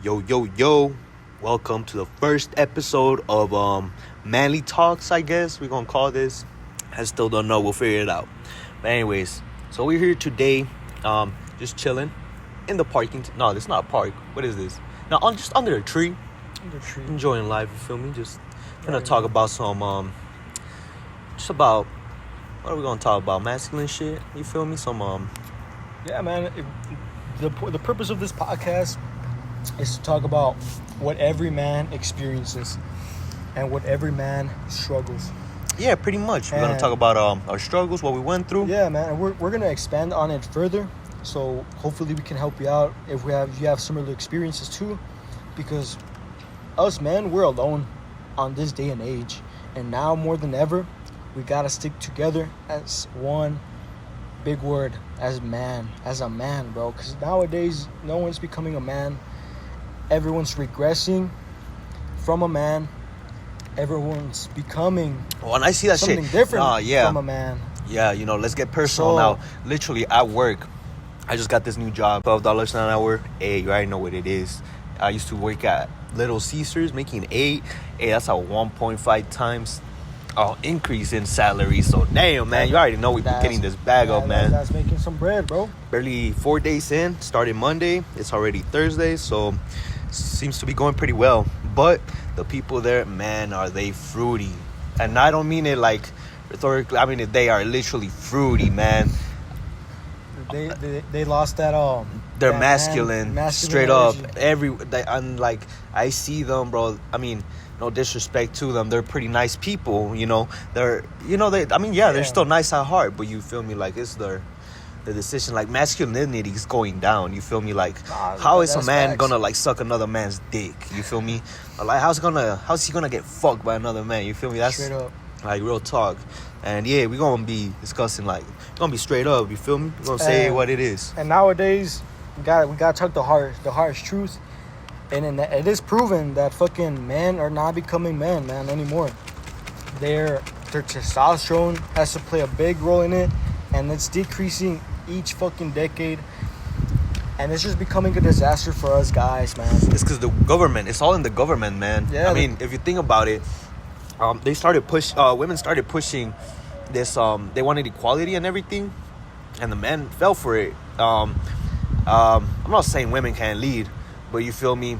Yo. Welcome to the first episode of Manly Talks, I guess we're gonna call this. I still don't know, we'll figure it out. But anyways, so we're here today, just chilling in the parking. No, this is not a park. What is this? No, just under a tree. Enjoying life, you feel me? Just gonna talk about some, just about, what are we gonna talk about? Masculine shit, you feel me? Yeah, man. The purpose of this podcast is to talk about what every man experiences and what every man struggles. Yeah, pretty much. We're going to talk about our struggles, what we went through. Yeah, man. And we're going to expand on it further. So hopefully we can help you out if you have similar experiences too. Because us men, we're alone on this day and age. And now more than ever, we got to stick together as one big word, as a man, bro. Because nowadays, no one's becoming a man. Everyone's regressing from a man. Everyone's becoming and I see that something shit different from a man. Yeah, let's get personal now. Literally at work, I just got this new job, $12 an hour. Hey, you already know what it is. I used to work at Little Caesars, making $8. Hey, that's a 1.5 times increase in salary. So damn, man, you already know we're getting this bag up, man. That's making some bread, bro. Barely 4 days in, started Monday. It's already Thursday, so seems to be going pretty well. But the people there, man, are they fruity? And I don't mean it like rhetorically. I mean they are literally fruity, man. They lost that They're that masculine straight up. Energy. I see them, bro. I mean, no disrespect to them. They're pretty nice people, you know. They're still nice at heart, but you feel me? Like it's the decision, like masculinity is going down. You feel me? Like how is a man gonna like suck another man's dick? You feel me? Like how's he gonna get fucked by another man? You feel me? That's straight up. Like real talk. And yeah, we're gonna be discussing we're gonna be straight up. You feel me? We're gonna say what it is. And nowadays, we gotta talk the harsh truth. And it is proven that fucking men are not becoming men, man, anymore. Their testosterone has to play a big role in it, and it's decreasing each fucking decade. And it's just becoming a disaster for us guys, man. It's because the government. It's all in the government, man. Yeah. I mean, if you think about it, women started pushing this. They wanted equality and everything, and the men fell for it. I'm not saying women can't lead, but you feel me?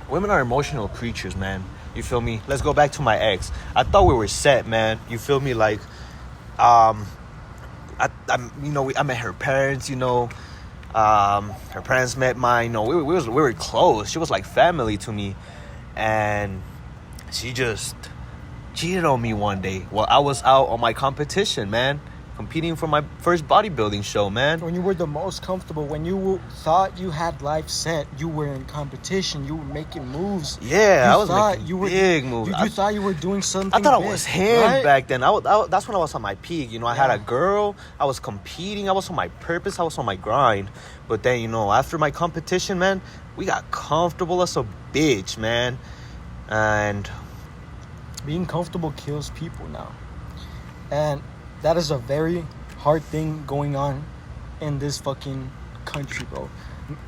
Women are emotional creatures, man. You feel me? Let's go back to my ex. I thought we were set, man. You feel me? Like, I met her parents. Her parents met mine. We were close. She was like family to me, and she just cheated on me one day while I was out on my competition, man. Competing for my first bodybuilding show, man. When you were the most comfortable, when you thought you had life set, you were in competition, you were making moves. Yeah, I was making big moves. You thought you were doing something I thought big, I was him right? back then. That's when I was on my peak. I had a girl. I was competing. I was on my purpose. I was on my grind. But then, after my competition, man, we got comfortable as a bitch, man. And being comfortable kills people now. And that is a very hard thing going on in this fucking country, bro.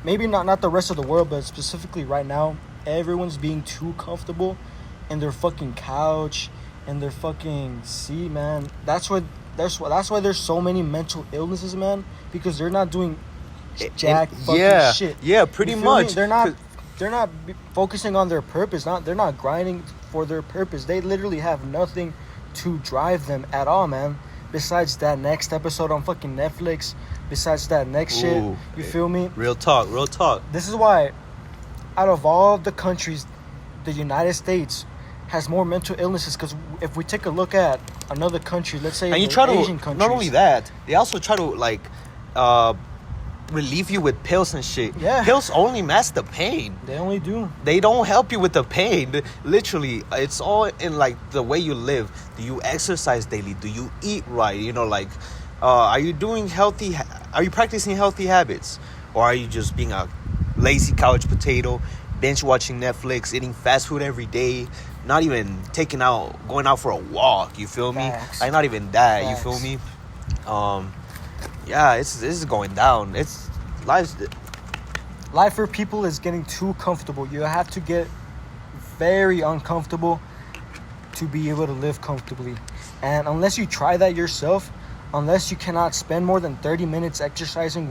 Maybe not the rest of the world, but specifically right now, everyone's being too comfortable in their fucking couch and their fucking seat, man. That's why there's so many mental illnesses, man, because they're not doing jack fucking shit. Yeah, pretty much. They're not focusing on their purpose. They're not grinding for their purpose. They literally have nothing to drive them at all, man. Besides that next episode on fucking Netflix, besides that next shit, you feel me? Real talk. This is why, out of all the countries, the United States has more mental illnesses. Because if we take a look at another country, let's say Asian countries. Not only that, they also try to relieve you with pills and shit. Yeah. Pills only mask the pain. They only do. They don't help you with the pain. Literally, it's all in the way you live. Do you exercise daily? Do you eat right? Are you doing healthy? Are you practicing healthy habits, or are you just being a lazy couch potato, binge watching Netflix, eating fast food every day, not even going out for a walk? You feel me? Facts. Not even that. Facts. You feel me? Yeah, this is going down. It's life's life for people is getting too comfortable. You have to get very uncomfortable to be able to live comfortably. And unless you try that yourself, unless you cannot spend more than 30 minutes exercising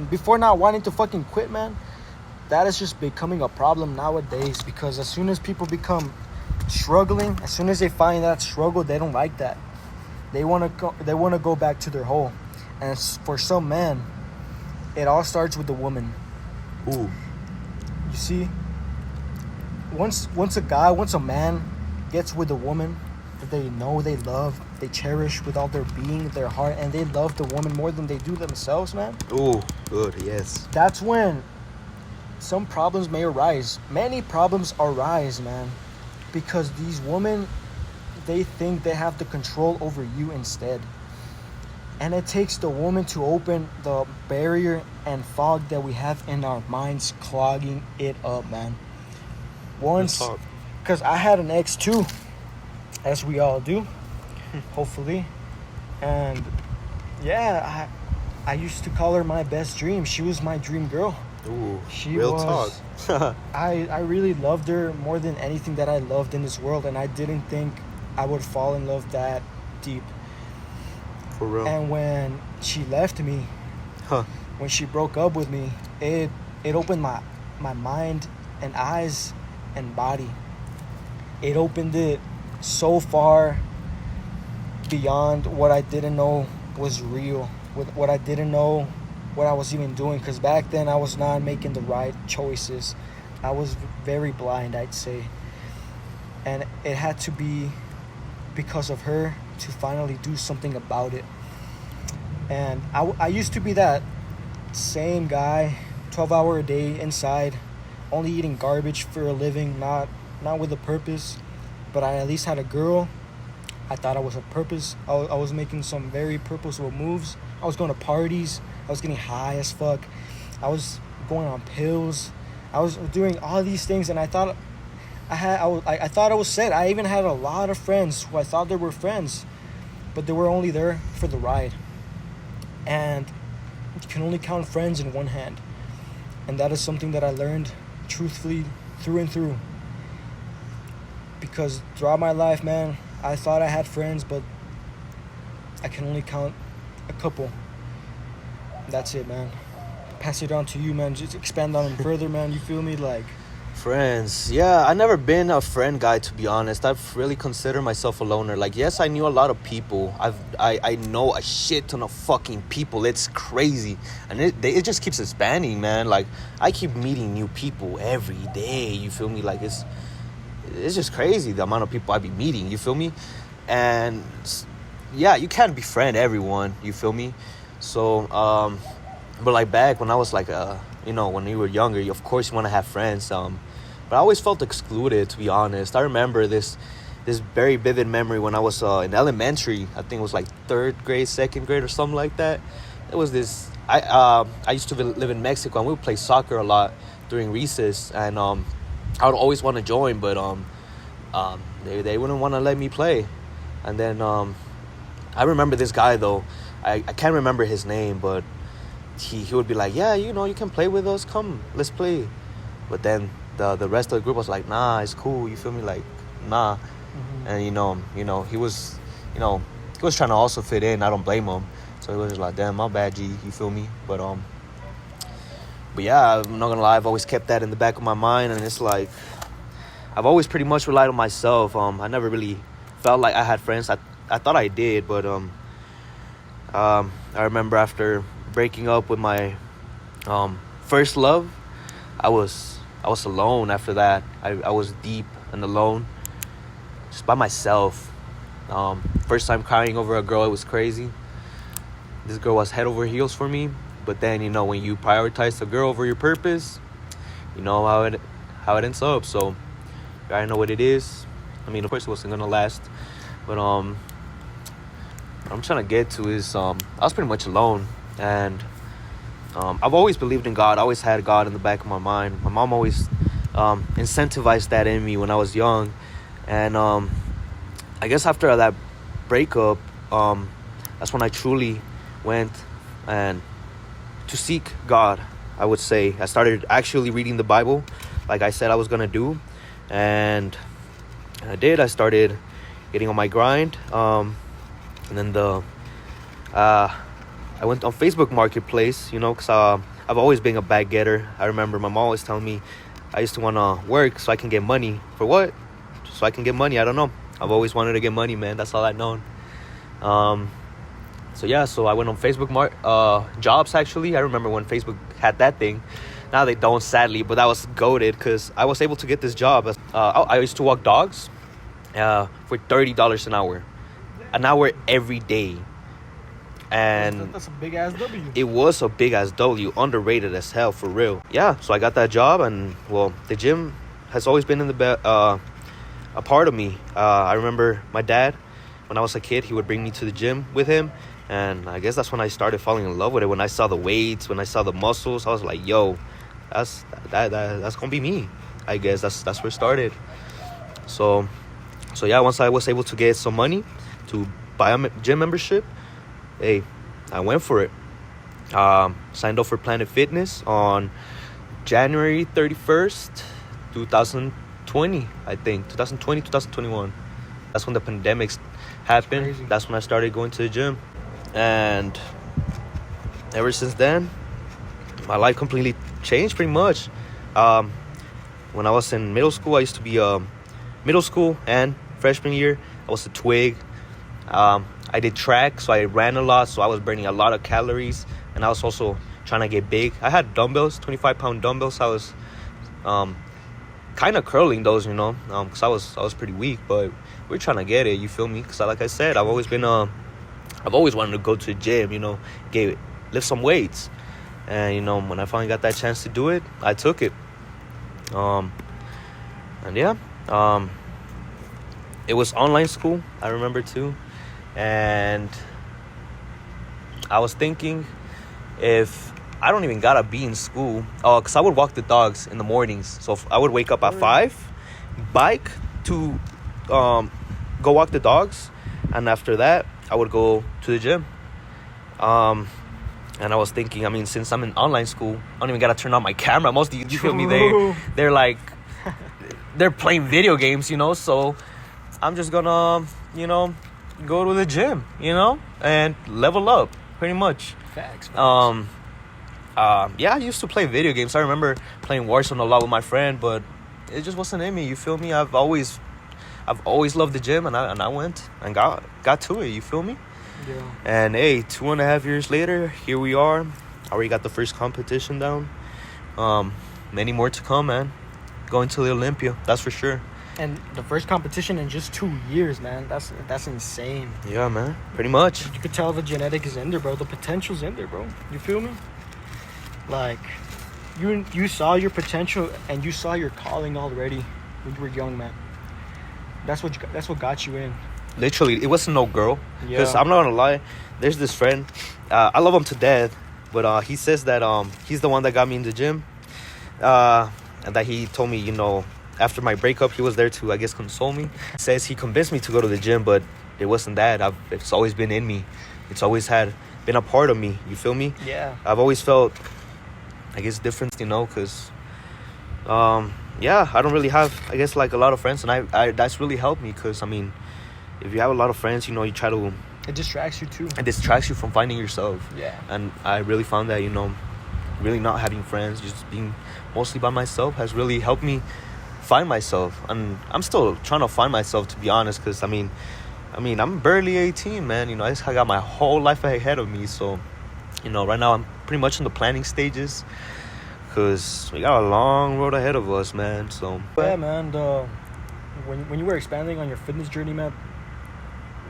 before not wanting to fucking quit, man, that is just becoming a problem nowadays. Because as soon as people become struggling, as soon as they find that struggle, they don't like that. They want to go back to their hole. And for some men, it all starts with the woman. Ooh. You see, once a man gets with a woman that they know they love, they cherish with all their being, their heart, and they love the woman more than they do themselves, man. Ooh, good, yes. That's when some problems may arise. Many problems arise, man, because these women, they think they have the control over you instead. And it takes the woman to open the barrier and fog that we have in our minds, clogging it up, man. Once, because I had an ex too, as we all do, hopefully. And yeah, I used to call her my best dream. She was my dream girl. Ooh, she real was, talk. I really loved her more than anything that I loved in this world, and I didn't think I would fall in love that deep. For real. And when she left me, when she broke up with me, it opened my mind and eyes and body. It opened it so far beyond what I didn't know was real, with what I didn't know what I was even doing, because back then I was not making the right choices. I was very blind, I'd say. And it had to be because of her to finally do something about it. And I used to be that same guy, 12-hour a day inside, only eating garbage for a living, not with a purpose. But I at least had a girl. I thought I was a purpose. I was making some very purposeful moves. I was going to parties. I was getting high as fuck. I was going on pills. I was doing all these things, and I thought I thought I was set. I even had a lot of friends who I thought they were friends, but they were only there for the ride. And you can only count friends in one hand. And that is something that I learned truthfully through and through. Because throughout my life, man, I thought I had friends, but I can only count a couple. That's it, man. Pass it on to you, man. Just expand on it further, man. You feel me? Like, friends. Yeah, I've never been a friend guy, to be honest. I've really considered myself a loner. Like, yes, I knew a lot of people. I know a shit ton of fucking people. It's crazy. And it just keeps expanding, man. Like, I keep meeting new people every day. You feel me? Like, it's just crazy, the amount of people I be meeting. You feel me? And, yeah, you can't befriend everyone. You feel me? So, but like back when I was like, when you were younger, of course you want to have friends. But I always felt excluded, to be honest. I remember this very vivid memory when I was in elementary. I think it was like 3rd grade, 2nd grade or something like that. It was this, I used to live in Mexico, and we would play soccer a lot during recess. And I would always want to join, but they wouldn't want to let me play. And then I remember this guy, though. I can't remember his name, but he would be like, yeah, you can play with us. Come, let's play. But then the rest of the group was like, nah, it's cool. You feel me? Like, nah. Mm-hmm. And, he was trying to also fit in. I don't blame him. So he was just like, damn, my bad, G. You feel me? But yeah, I'm not going to lie. I've always kept that in the back of my mind. And it's like, I've always pretty much relied on myself. I never really felt like I had friends. I thought I did, but I remember after breaking up with my first love, I was alone after that. I was deep and alone, just by myself. First time crying over a girl, it was crazy. This girl was head over heels for me. But then, when you prioritize the girl over your purpose, you know how it ends up. So I know what it is. I mean, of course it wasn't gonna last, but what I'm trying to get to is I was pretty much alone. And I've always believed in God. I always had God in the back of my mind. My mom always incentivized that in me when I was young. And I guess after that breakup, that's when I truly went and to seek God. I would say. I started actually reading the Bible, like I said I was gonna do, and I did. I started getting on my grind, and then I went on Facebook Marketplace, because I've always been a bag getter. I remember my mom always telling me I used to want to work so I can get money. For what? So I can get money. I don't know. I've always wanted to get money, man. That's all I've known. So I went on Facebook jobs, actually. I remember when Facebook had that thing. Now they don't, sadly, but that was goated because I was able to get this job. I used to walk dogs for $30 an hour every day. And that's a big ass W. It was a big ass W, underrated as hell, for real. Yeah, so I got that job, and well, the gym has always been a part of me. I remember my dad, when I was a kid, he would bring me to the gym with him, and I guess that's when I started falling in love with it. When I saw the weights, when I saw the muscles, I was like, yo, that's gonna be me. I guess that's where it started. So yeah, once I was able to get some money to buy a gym membership, hey, I went for it. Signed up for Planet Fitness on January 31st, 2020, I think. 2020, 2021. That's when the pandemic happened. That's when I started going to the gym. And ever since then, my life completely changed pretty much. When I was in middle school, I used to be middle school and freshman year, I was a twig. I did track, so I ran a lot, so I was burning a lot of calories, and I was also trying to get big. I had dumbbells, 25-pound dumbbells. I was kind of curling those, because I was pretty weak, but we're trying to get it, you feel me? Because like I said, I've always wanted to go to the gym, lift some weights. And, when I finally got that chance to do it, I took it. It was online school, I remember too. And I was thinking, if I don't even gotta be in school, because I would walk the dogs in the mornings. So I would wake up at 5, bike to go walk the dogs, and after that I would go to the gym. And I was thinking, since I'm in online school, I don't even gotta turn on my camera. Most of you feel me, they're like they're playing video games, so I'm just gonna go to the gym, and level up, pretty much. Facts. I used to play video games. I remember playing Warzone a lot with my friend, but it just wasn't in me, you feel me? I've always loved the gym, and I went and got to it, you feel me? Yeah. And hey, 2.5 years later, here we are. I already got the first competition down. Many more to come, man. Going to the Olympia, that's for sure. And the first competition in just 2 years, man. That's insane. Yeah, man. Pretty much. You could tell the genetic is in there, bro. The potential's in there, bro. You feel me? Like, you saw your potential and you saw your calling already when you were young, man. That's what got you in. Literally, it wasn't no girl. Yeah. Because I'm not gonna lie, there's this friend. I love him to death, but he says that he's the one that got me in the gym. And that he told me, after my breakup, he was there to, I guess, console me. He says he convinced me to go to the gym, but it wasn't that. It's always been in me. It's always been a part of me. You feel me? Yeah. I've always felt, I guess, different, because, I don't really have, I guess, like a lot of friends. And I that's really helped me because, if you have a lot of friends, you try to... It distracts you, too. It distracts you from finding yourself. Yeah. And I really found that, really not having friends, just being mostly by myself has really helped me find myself. And I'm still trying to find myself, to be honest, because I'm barely 18, man. I got my whole life ahead of me. So right now I'm pretty much in the planning stages because we got a long road ahead of us, man. So yeah, man, when you were expanding on your fitness journey, man,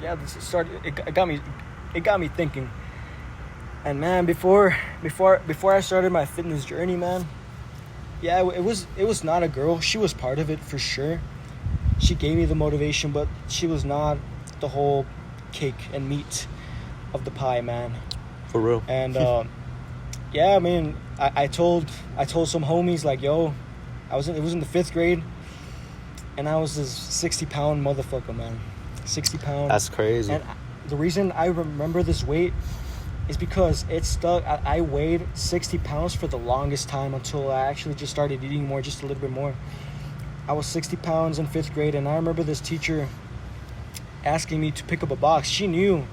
it got me thinking. And man, before I started my fitness journey, man, it was not a girl. She was part of it for sure. She gave me the motivation, but she was not the whole cake and meat of the pie, man. For real. And I told some homies, like, yo, it was in the 5th grade, and I was this 60-pound motherfucker, man. 60 pounds. That's crazy. And the reason I remember this weight is because it stuck. I weighed 60 pounds for the longest time until I actually just started eating more, just a little bit more. I was 60 pounds in 5th grade, and I remember this teacher asking me to pick up a box. She knew.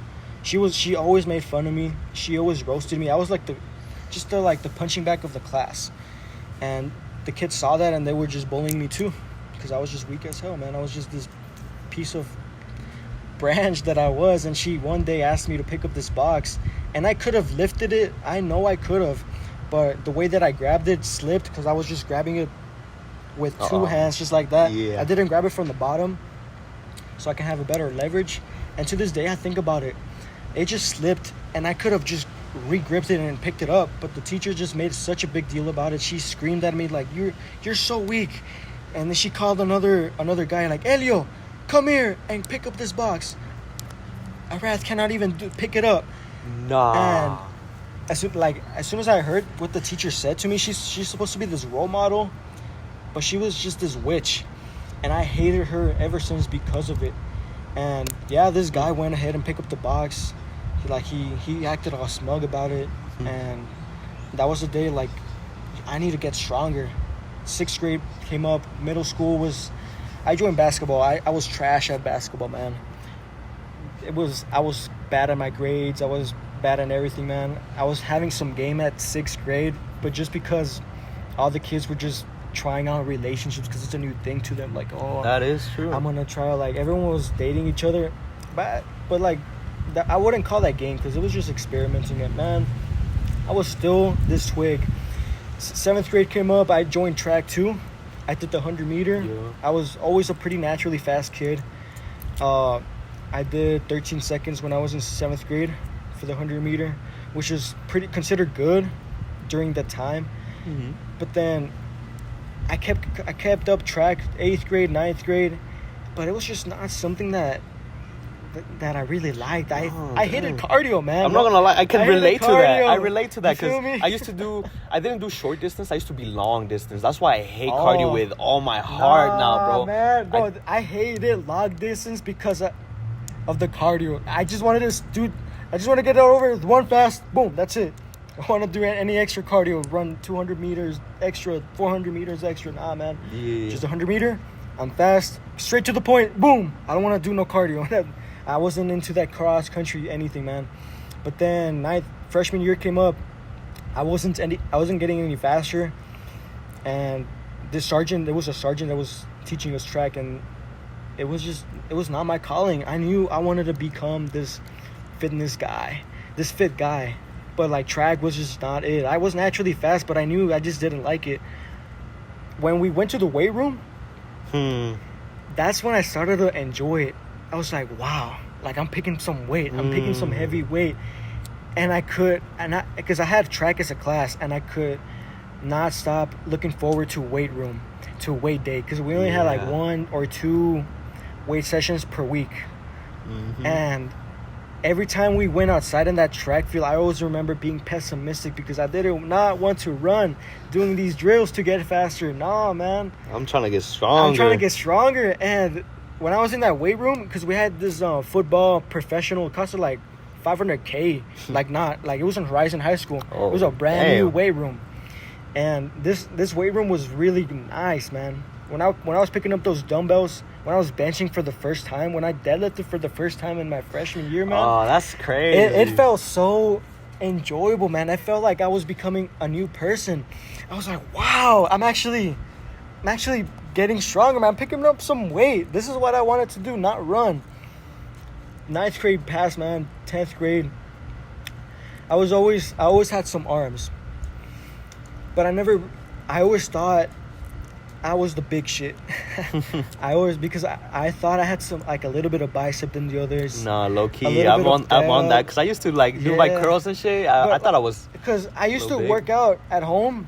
She always made fun of me. She always roasted me. I was like the punching bag of the class. And the kids saw that, and they were just bullying me too, because I was just weak as hell, man. I was just this piece of branch that I was. And she one day asked me to pick up this box, and I could have lifted it. I know I could have, but the way that I grabbed it slipped, because I was just grabbing it with two hands, just like that. Yeah. I didn't grab it from the bottom, so I can have a better leverage. And to this day, I think about it. It just slipped, and I could have just re-gripped it and picked it up, but the teacher just made such a big deal about it. She screamed at me like, you're so weak. And then she called another guy like, Elio, come here and pick up this box. Arath cannot even pick it up. Nah. And as soon as I heard what the teacher said to me, she's supposed to be this role model, but she was just this witch, and I hated her ever since because of it. And yeah, this guy went ahead and picked up the box. He acted all smug about it, and that was the day, like, I need to get stronger. 6th grade came up. Middle school I joined basketball. I was trash at basketball, man. I was bad at my grades. I was bad at everything, man. I was having some game at 6th grade, but just because all the kids were just trying out relationships, because it's a new thing to them, like, oh, that is true. I'm gonna try. Like, everyone was dating each other, but like, I wouldn't call that game, because it was just experimenting. And man, I was still this twig. 7th grade came up. I joined track too. I did the 100 meter. Yeah. I was always a pretty naturally fast kid. I did 13 seconds when I was in 7th grade for the 100 meter, which is pretty considered good during that time. Mm-hmm. But then I kept up track 8th grade, 9th grade, but it was just not something that I really liked. I hated cardio, man. I'm not gonna lie, I can relate to that. I relate to that, because I didn't do short distance. I used to be long distance. That's why I hate cardio with all my heart now, bro. Man, bro, I hated long distance because of the cardio. I just want to get it over with one fast, boom, that's it. I want to do any extra cardio, run 200 meters extra, 400 meters extra. Nah, man. Yeah. Just 100 meter. I'm fast, straight to the point, boom. I don't want to do no cardio. I wasn't into that cross country anything, man. But then freshman year came up. I wasn't getting any faster, and there was a sergeant that was teaching us track, and it was not my calling. I knew I wanted to become this fit guy, but like, track was just not it. I was naturally fast, but I knew I just didn't like it. When we went to the weight room, that's when I started to enjoy it. I was like, wow, like, I'm picking some weight. I'm picking some heavy weight. And because I had track as a class, and I could not stop looking forward to weight room, to weight day, because we only had like 1 or 2 weight sessions per week. Mm-hmm. And every time we went outside in that track field, I always remember being pessimistic, because I did not want to run doing these drills to get faster. Nah, man. I'm trying to get stronger. And when I was in that weight room, because we had this football professional, it costed like $500K. It wasn't Horizon High School. It was a brand new weight room. And this weight room was really nice, man. When I was picking up those dumbbells, when I was benching for the first time, when I deadlifted for the first time in my freshman year, man. Oh, that's crazy. It felt so enjoyable, man. I felt like I was becoming a new person. I was like, wow, I'm actually getting stronger, man. I'm picking up some weight. This is what I wanted to do, not run. 9th grade passed, man. 10th grade, I always had some arms, but I always thought I was the big shit. Because I thought I had some, like, a little bit of bicep than the others. Nah, low key, I'm on that, because I used to do my curls and shit. I thought I was, because I used to work out at home.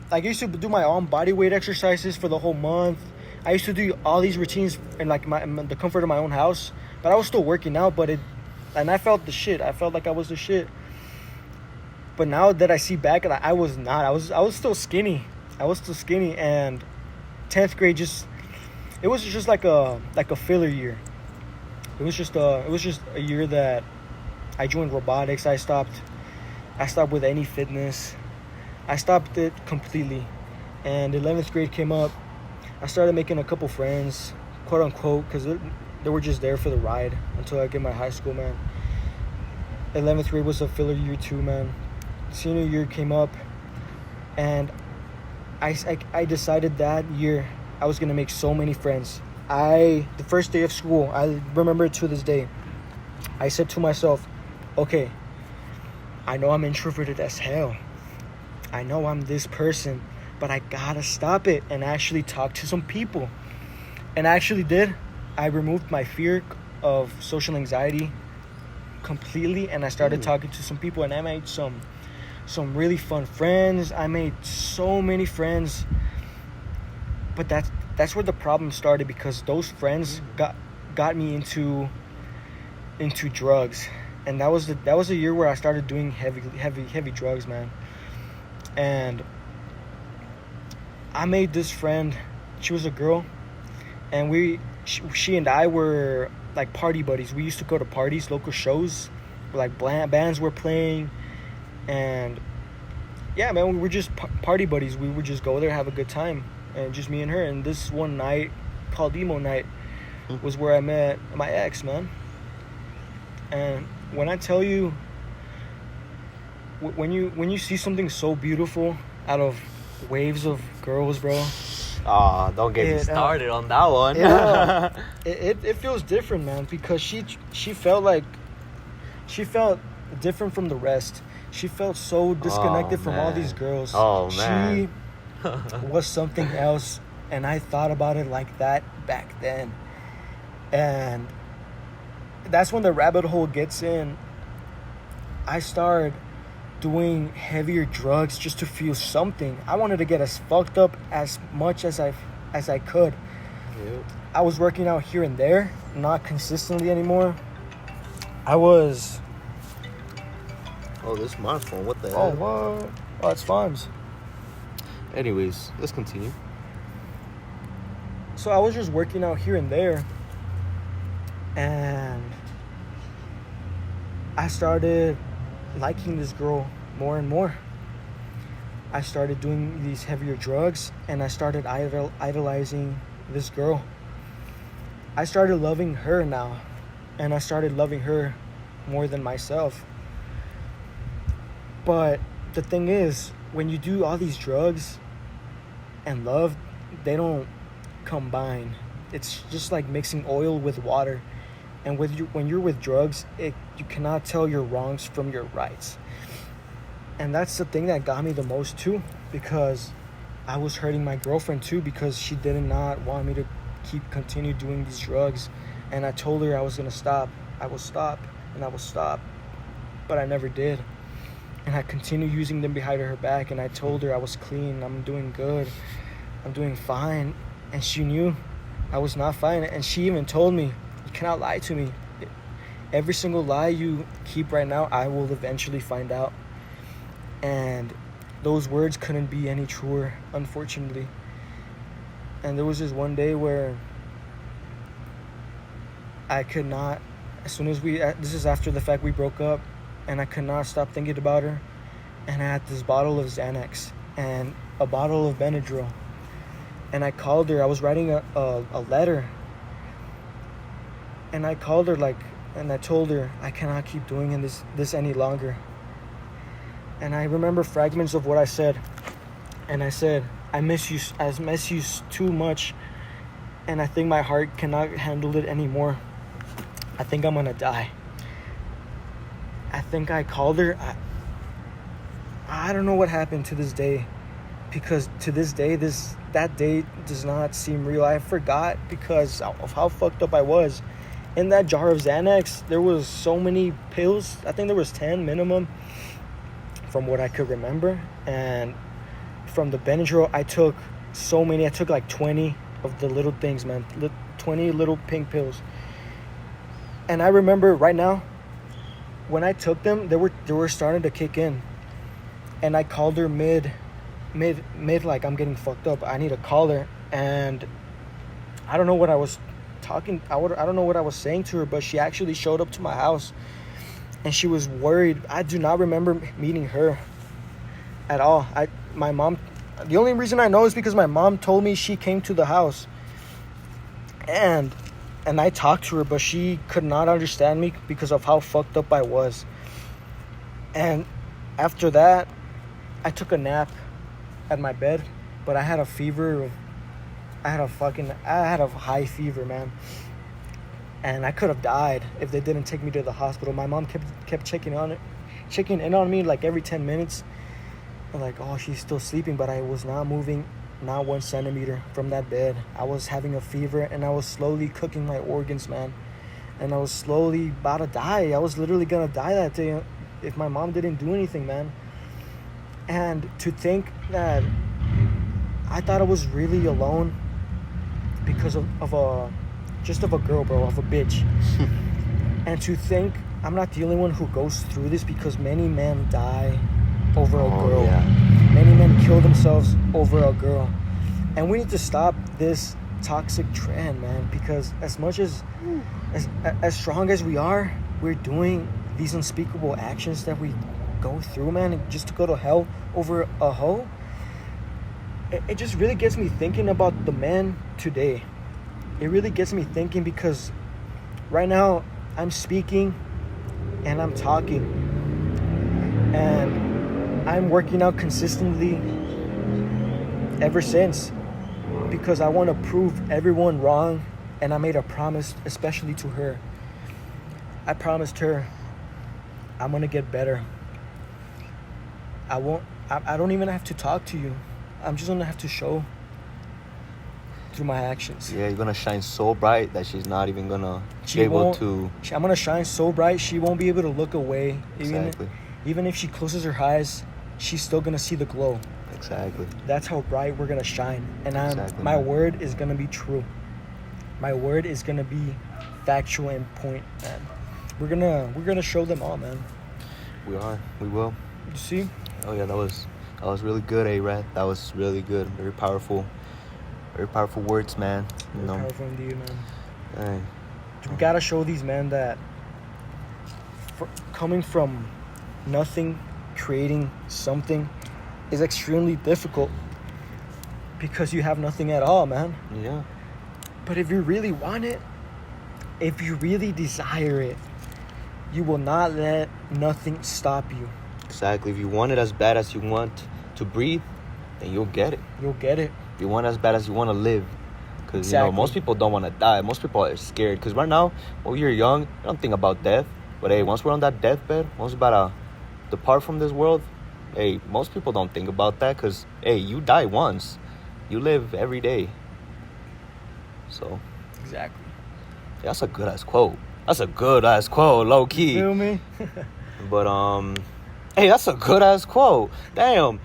Like, I used to do my own body weight exercises for the whole month. I used to do all these routines in like the comfort of my own house, but I was still working out. And I felt the shit. I felt like I was the shit. But now that I see back, I was not. I was still skinny. And 10th grade it was just like a filler year. It was just a year that I joined robotics. I stopped with any fitness. I stopped it completely. And 11th grade came up. I started making a couple friends, quote unquote, because they were just there for the ride until I get my high school, man. 11th grade was a filler year too, man. Senior year came up, and I decided that year I was going to make so many friends. The first day of school, I remember it to this day, I said to myself, okay, I know I'm introverted as hell. I know I'm this person, but I gotta stop it and actually talk to some people. And I actually did. I removed my fear of social anxiety completely, and I started talking to some people, and I made some really fun friends. I made so many friends. But that's where the problem started, because those friends got me into drugs. And that was the year where I started doing heavy drugs, man. And I made this friend. She was a girl, and she and I were like party buddies. We used to go to parties, local shows, where like bands were playing, and yeah, man, we were just party buddies. We would just go there, have a good time, and just me and her. And this one night, called emo night, was where I met my ex, man. And when I tell you, when you see something so beautiful out of waves of girls, bro. Don't get me started on that one. It feels different, man, because she felt different from the rest. She felt so disconnected from all these girls. Oh, man. She was something else, and I thought about it like that back then. And that's when the rabbit hole gets in. I started doing heavier drugs just to feel something. I wanted to get as fucked up as much as I could. Yep. I was working out here and there, not consistently anymore. I was... Oh, this is my phone. What the Oh, hell? what? Oh, it's Fonz. Anyways, let's continue. So I was just working out here and there, and I started liking this girl more and more. I started doing these heavier drugs, and I started idolizing this girl. I started loving her now, and I started loving her more than myself. But the thing is, when you do all these drugs and love, they don't combine. It's just like mixing oil with water. And when you're with drugs, you cannot tell your wrongs from your rights. And that's the thing that got me the most too, because I was hurting my girlfriend too, because she did not want me to continue doing these drugs. And I told her I was going to stop. I will stop, and I will stop. But I never did. And I continued using them behind her back, and I told her I was clean, I'm doing good, I'm doing fine. And she knew I was not fine. And she even told me, you cannot lie to me. Every single lie you keep right now, I will eventually find out. And those words couldn't be any truer, unfortunately. And there was this one day where I could not, as soon as this is after the fact we broke up, and I could not stop thinking about her. And I had this bottle of Xanax and a bottle of Benadryl. And I called her. I was writing a letter. And I called her, and I told her, I cannot keep doing this any longer. And I remember fragments of what I said. And I said, I miss you too much. And I think my heart cannot handle it anymore. I think I'm gonna die. I think I called her. I don't know what happened to this day, because to this day, that day does not seem real. I forgot because of how fucked up I was. In that jar of Xanax, there was so many pills. I think there was 10 minimum, from what I could remember. And from the Benadryl, I took so many. I took like 20 of the little things, man. 20 little pink pills. And I remember right now, when I took them, they were starting to kick in. And I called her mid, like, I'm getting fucked up. I need to call her. And I don't know what I was talking. I don't know what I was saying to her, but she actually showed up to my house. and she was worried. I do not remember meeting her at all. My mom, the only reason I know is because my mom told me she came to the house, and I talked to her, but she could not understand me because of how fucked up I was. And after that, I took a nap at my bed, but I had a fever. I had a high fever, man. And I could have died if they didn't take me to the hospital. My mom kept checking in on me like every 10 minutes. And like, oh, she's still sleeping, but I was not moving, not 1 centimeter from that bed. I was having a fever, and I was slowly cooking my organs, man. And I was slowly about to die. I was literally gonna die that day if my mom didn't do anything, man. And to think that I thought I was really alone because of a girl, bro, of a bitch. And to think I'm not the only one who goes through this, because many men die over a girl. Yeah. Many men kill themselves over a girl. And we need to stop this toxic trend, man, because as much as strong as we are, we're doing these unspeakable actions that we go through, man, just to go to hell over a hoe. It just really gets me thinking about the men today. It really gets me thinking, because right now I'm speaking and I'm talking and I'm working out consistently ever since, because I want to prove everyone wrong. And I made a promise, especially to her. I promised her I'm gonna get better. I don't even have to talk to you. I'm just gonna have to show through my actions. Yeah, you're gonna shine so bright that she's not even gonna be able to. I'm gonna shine so bright she won't be able to look away. Exactly. Even if she closes her eyes, she's still gonna see the glow. Exactly. That's how bright we're gonna shine. And my man. word is gonna be true. My word is gonna be factual and point, man. We're gonna show them all, man. We are. We will. You see? Oh yeah, that was really good, Arath. That was really good. Very powerful words, man. You know. Powerful indeed, man. Hey. We gotta show these men that coming from nothing, creating something is extremely difficult, because you have nothing at all, man. Yeah. But if you really want it, if you really desire it, you will not let nothing stop you. Exactly. If you want it as bad as you want to breathe, then you'll get it. You'll get it. If you want it as bad as you want to live. Because, Exactly. you know, most people don't want to die. Most people are scared. Because right now, when you're young, you don't think about death. But, hey, once we're on that deathbed, once we're about to depart from this world, hey, most people don't think about that. Because, hey, you die once. You live every day. So. Exactly. Yeah, that's a good-ass quote. That's a good-ass quote, low-key. You feel me? But, hey, that's a good-ass quote. Damn.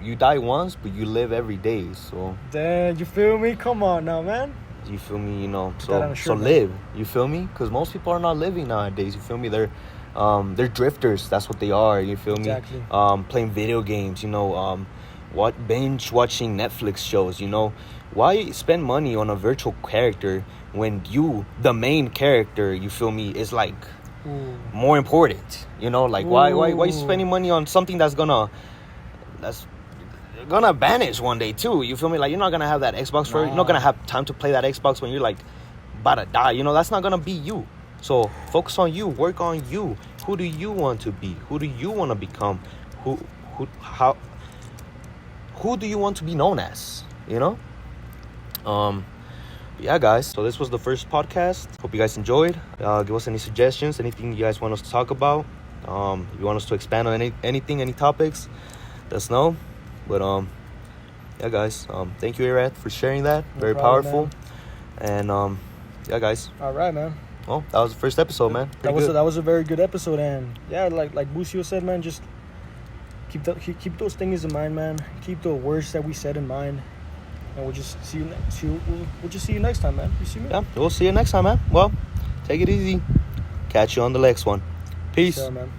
You die once, but you live every day, so... Damn, you feel me? Come on now, man. You feel me? You know, That so man. live. You feel me? Because most people are not living nowadays. You feel me? They're drifters. That's what they are. You feel Exactly. me? Playing video games. You know, binge watching Netflix shows. You know, why spend money on a virtual character when you, the main character, you feel me, is like more important? You know, like why you spending money on something that's gonna vanish one day too? You feel me? Like, you're not gonna have that Xbox for it. You're not gonna have time to play that Xbox when you're like about to die. You know, that's not gonna be you. So focus on you. Work on you. Who do you want to be? Who do you want to become? Who do you want to be known as? You know? Yeah, guys. So this was the first podcast. Hope you guys enjoyed. Give us any suggestions, anything you guys want us to talk about. If you want us to expand on anything, any topics, let us know. But yeah, guys. Thank you, Arath, for sharing that. Very powerful. Man. And yeah, guys. All right, man. Well, that was the first episode, man. That was a very good episode, and yeah, like Bucio said, man, just keep those things in mind, man. Keep the words that we said in mind, and we'll just see you next time, man. You see me? Yeah, we'll see you next time, man. Well, take it easy. Catch you on the next one. Peace. Yeah, man.